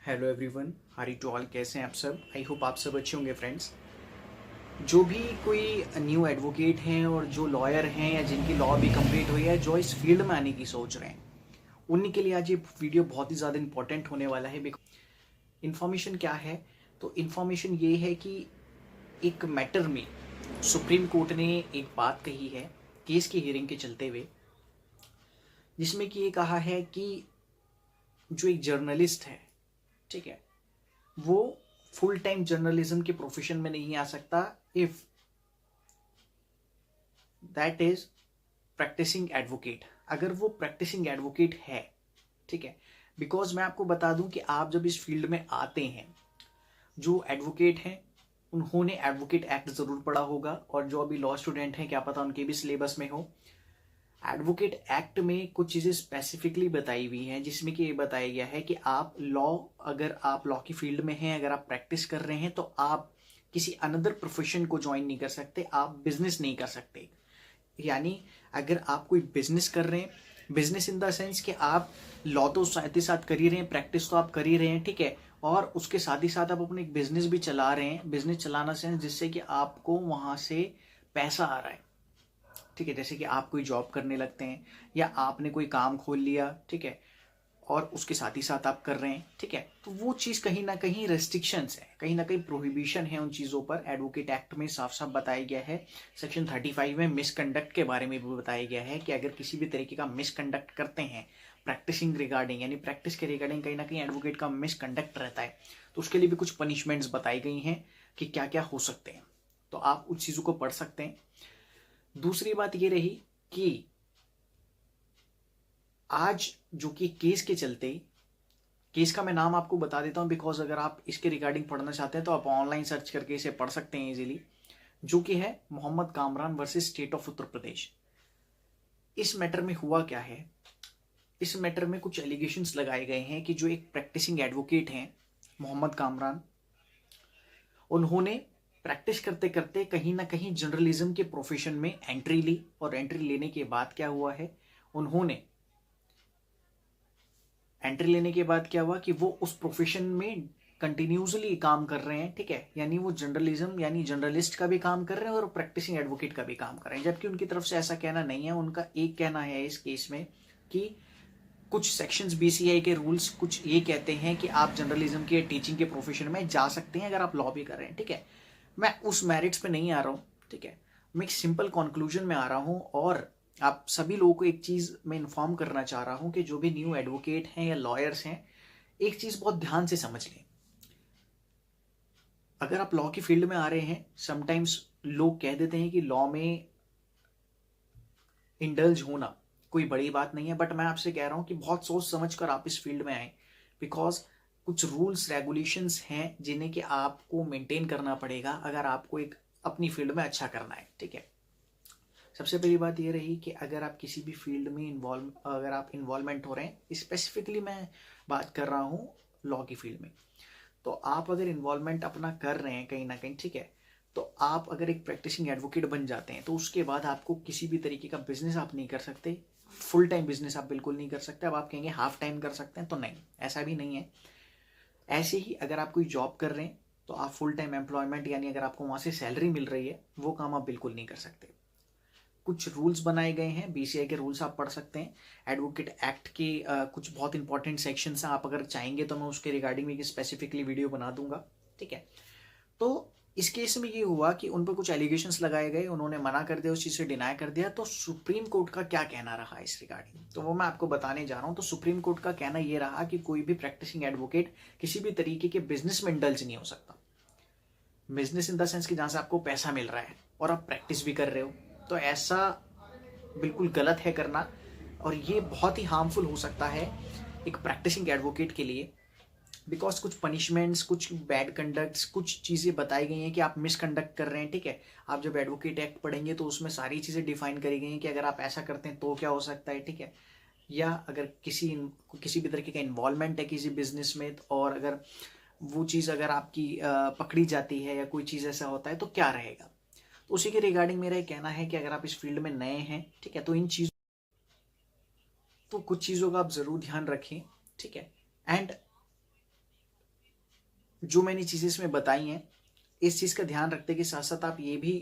Hello everyone, हारी to all. कैसे हैं आप सब? आई होप आप सब अच्छे होंगे फ्रेंड्स। जो भी कोई न्यू एडवोकेट हैं और जो लॉयर हैं या जिनकी लॉ भी कंप्लीट हुई है, जो इस फील्ड में आने की सोच रहे हैं, उन्हीं के लिए आज ये वीडियो बहुत ही ज़्यादा इंपॉर्टेंट होने वाला है। इन्फॉर्मेशन क्या है? तो इन्फॉर्मेशन ये है कि एक मैटर में सुप्रीम कोर्ट ने एक बात कही है केस की हियरिंग के चलते हुए, जिसमें कि ये कहा है कि जो एक जर्नलिस्ट है, ठीक है, वो फुल टाइम जर्नलिज्म के प्रोफेशन में नहीं आ सकता if that is practising advocate. अगर वो प्रैक्टिसिंग एडवोकेट है, ठीक है। बिकॉज मैं आपको बता दूं कि आप जब इस फील्ड में आते हैं, जो एडवोकेट हैं उन्होंने एडवोकेट एक्ट जरूर पढ़ा होगा, और जो अभी लॉ स्टूडेंट हैं क्या पता उनके भी सिलेबस में हो। एडवोकेट एक्ट में कुछ चीज़ें स्पेसिफिकली बताई हुई हैं, जिसमें कि ये बताया गया है कि आप लॉ, अगर आप लॉ की फील्ड में हैं, अगर आप प्रैक्टिस कर रहे हैं, तो आप किसी अनदर प्रोफेशन को ज्वाइन नहीं कर सकते, आप बिजनेस नहीं कर सकते। यानी अगर आप कोई बिजनेस कर रहे हैं, बिजनेस इन द सेंस कि आप लॉ तो साथ ही साथ कर ही रहे हैं, प्रैक्टिस तो आप कर ही रहे हैं, ठीक है, और उसके साथ ही साथ आप अपने एक बिजनेस भी चला रहे हैं। बिजनेस चलाना सेंस जिससे कि आपको वहां से पैसा आ रहा है, ठीक है। जैसे कि आप कोई जॉब करने लगते हैं या आपने कोई काम खोल लिया, ठीक है, और उसके साथ ही साथ आप कर रहे हैं, ठीक है, तो वो चीज़ कहीं ना कहीं रेस्ट्रिक्शंस है, कहीं ना कहीं प्रोहिबिशन है उन चीज़ों पर। एडवोकेट एक्ट में साफ साफ बताया गया है, सेक्शन 35 में मिसकंडक्ट के बारे में भी बताया गया है कि अगर किसी भी तरीके का मिसकंडक्ट करते हैं प्रैक्टिसिंग रिगार्डिंग, यानी प्रैक्टिस के रिगार्डिंग कहीं ना कहीं एडवोकेट का मिसकंडक्ट रहता है, तो उसके लिए भी कुछ पनिशमेंट्स बताई गई हैं कि क्या क्या हो सकते हैं। तो आप उस चीज़ों को पढ़ सकते हैं। दूसरी बात ये रही कि आज जो कि केस के चलते, केस का मैं नाम आपको बता देता हूं, बिकॉज अगर आप इसके रिगार्डिंग पढ़ना चाहते हैं तो आप ऑनलाइन सर्च करके इसे पढ़ सकते हैं इजीली, जो कि है Mohammad Kamran versus state of Uttar Pradesh. इस मैटर में हुआ क्या है? इस मैटर में कुछ एलिगेशंस लगाए गए हैं कि जो एक प्रैक्टिसिंग एडवोकेट हैं मोहम्मद कामरान, उन्होंने प्रैक्टिस करते करते कहीं ना कहीं जर्नलिज्म के प्रोफेशन में एंट्री ली, और एंट्री लेने के बाद क्या हुआ है, उन्होंने एंट्री लेने के बाद क्या हुआ कि वो उस प्रोफेशन में कंटिन्यूसली काम कर रहे हैं, ठीक है। यानी वो जर्नलिज्म यानी जर्नलिस्ट का भी काम कर रहे हैं और प्रैक्टिसिंग एडवोकेट का भी काम कर रहे हैं, जबकि उनकी तरफ से ऐसा कहना नहीं है। उनका एक कहना है इस केस में कि कुछ सेक्शंस बीसीआई के रूल्स कुछ ये कहते हैं कि आप जर्नलिज्म के टीचिंग के प्रोफेशन में जा सकते हैं अगर आप लॉ भी कर रहे हैं, ठीक है। मैं उस मेरिट्स पे नहीं आ रहा हूँ, ठीक है, मैं एक सिंपल कंक्लूजन में आ रहा हूँ, और आप सभी लोगों को एक चीज़ मैं इन्फॉर्म करना चाह रहा हूँ कि जो भी न्यू एडवोकेट हैं या लॉयर्स हैं, एक चीज़ बहुत ध्यान से समझ लें। अगर आप लॉ की फील्ड में आ रहे हैं, समटाइम्स लोग कह देते हैं कि लॉ में इंडल्ज होना कोई बड़ी बात नहीं है, बट मैं आपसे कह रहा हूं कि बहुत सोच समझ कर आप इस फील्ड में आए, बिकॉज कुछ रूल्स रेगुलेशंस हैं जिन्हें कि आपको मेंटेन करना पड़ेगा अगर आपको एक अपनी फील्ड में अच्छा करना है, ठीक है। सबसे पहली बात ये रही कि अगर आप किसी भी फील्ड में अगर आप इन्वॉल्वमेंट हो रहे हैं, स्पेसिफिकली मैं बात कर रहा हूँ लॉ की फील्ड में, तो आप अगर इन्वॉल्वमेंट अपना कर रहे हैं कहीं ना कहीं, ठीक है, तो आप अगर एक प्रैक्टिसिंग एडवोकेट बन जाते हैं तो उसके बाद आपको किसी भी तरीके का बिजनेस आप नहीं कर सकते, फुल टाइम बिजनेस आप बिल्कुल नहीं कर सकते। अब आप कहेंगे हाफ टाइम कर सकते हैं, तो नहीं, ऐसा भी नहीं है। ऐसे ही अगर आप कोई जॉब कर रहे हैं तो आप फुल टाइम एम्प्लॉयमेंट, यानी अगर आपको वहां से सैलरी मिल रही है, वो काम आप बिल्कुल नहीं कर सकते। कुछ रूल्स बनाए गए हैं, बीसीआई के रूल्स आप पढ़ सकते हैं। एडवोकेट एक्ट के कुछ बहुत इंपॉर्टेंट सेक्शंस हैं, आप अगर चाहेंगे तो मैं उसके रिगार्डिंग में स्पेसिफिकली वीडियो बना दूंगा, ठीक है। तो इस केस में ये हुआ कि उन पर कुछ एलिगेशंस लगाए गए, उन्होंने मना कर दिया, उस चीज़ से डिनाई कर दिया। तो सुप्रीम कोर्ट का क्या कहना रहा इस रिगार्डिंग, तो वो मैं आपको बताने जा रहा हूँ। तो सुप्रीम कोर्ट का कहना ये रहा कि कोई भी प्रैक्टिसिंग एडवोकेट किसी भी तरीके के बिजनेस में इंडल्ज नहीं हो सकता। बिजनेस इन द सेंस कि जहाँ से आपको पैसा मिल रहा है और आप प्रैक्टिस भी कर रहे हो, तो ऐसा बिल्कुल गलत है करना, और ये बहुत ही हार्मफुल हो सकता है एक प्रैक्टिसिंग एडवोकेट के लिए। बिकॉज कुछ पनिशमेंट्स, कुछ बैड कंडक्ट्स, कुछ चीज़ें बताई गई हैं कि आप मिसकंडक्ट कर रहे हैं, ठीक है। आप जब एडवोकेट एक्ट पढ़ेंगे तो उसमें सारी चीज़ें डिफाइन करी गई हैं कि अगर आप ऐसा करते हैं तो क्या हो सकता है, ठीक है। या अगर किसी भी तरीके का इन्वॉल्वमेंट है किसी बिजनेस में, और अगर वो चीज़ अगर आपकी पकड़ी जाती है या कोई चीज़ ऐसा होता है तो क्या रहेगा। तो उसी के रिगार्डिंग मेरा ये कहना है कि अगर आप इस फील्ड में नए हैं, ठीक है, तो कुछ चीज़ों का आप ज़रूर ध्यान रखें, ठीक है। एंड जो मैंने चीज़ें इसमें बताई हैं, इस चीज़ का ध्यान रखते के साथ साथ आप ये भी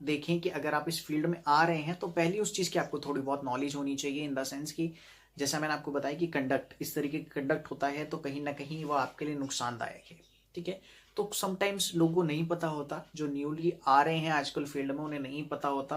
देखें कि अगर आप इस फील्ड में आ रहे हैं तो पहले उस चीज़ की आपको थोड़ी बहुत नॉलेज होनी चाहिए, इन द सेंस कि जैसा मैंने आपको बताया कि कंडक्ट इस तरीके का कंडक्ट होता है तो कहीं ना कहीं वो आपके लिए नुकसानदायक है। ठीक है, तो समटाइम्स लोगों को नहीं पता होता, जो न्यूली आ रहे हैं आजकल फील्ड में, उन्हें नहीं पता होता